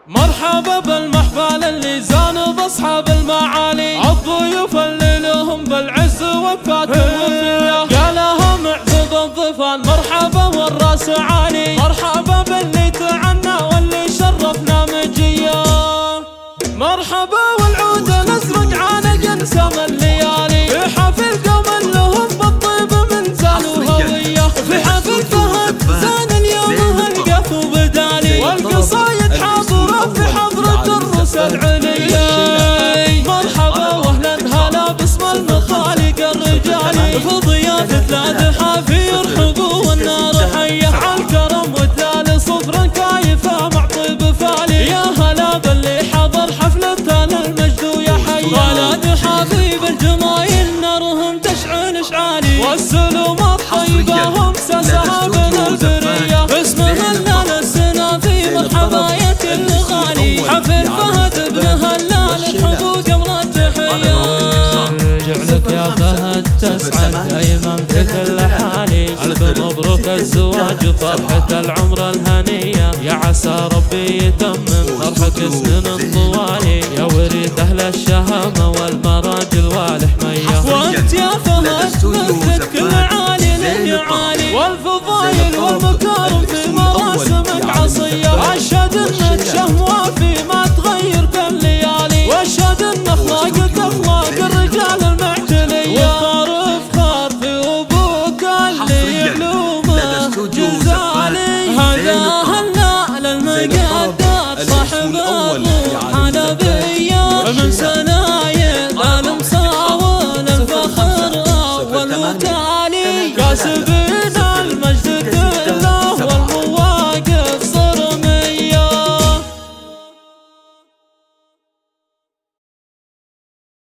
مرحبا بالمحفل اللي زانوا باصحاب المعالي، الضيوف اللي لهم بالعز وفات وفيه، قالها معذب الضيفان مرحبا والراس عالي، مرحبا باللي تعنى واللي شرفنا مجيه، مرحبا والعود الازرق عانق انسام الليالي، في حفل قوم لهم بالطيب من زان وهويه، في حفل فهد زان اليوم هلقف وبدالي، والقصايد حاضره في حضرة الرؤوس العليا، مرحبا واهلا هلا باسم المخالق الرجالي، في ضيافة لا ذحافي يرحبوا والنار حيه، عالكرم والثالث صفر كايفه مع طيب فالي، يا هلا باللي حضر حفلة المجد ويا حيا، ولاد حبيب الجمايل نارهم تشعل اشعالي، والسلوم الطيبة هم سسها من البرية، اسمها هلال السنافي مرحبا يا كل غالي، حفل فهد بن هلال الحبوب قبل التحية، جعلك يا فهد تسعد دايما في كل حالي، ألف مبروك الزواج وفرحة العمر الهنية، يا عسى ربي يتمم فرحك سنين الطوالي، يا وريث أهل الشهامة والمراجل والحمية، وأنت يا فهد مثلك كل عالي للعالي، والفضايل والمكارم في مراسمك عصية، أشهد إنك شهم وافي ما تغير بالليالي، وأشهد إن أخلاقك أخلاق الرجال المعتلية، وفار إفخار في أبوك اللي يعلومه جزالي، هذا هلال المقدار صاحب الروح حنبية من سنة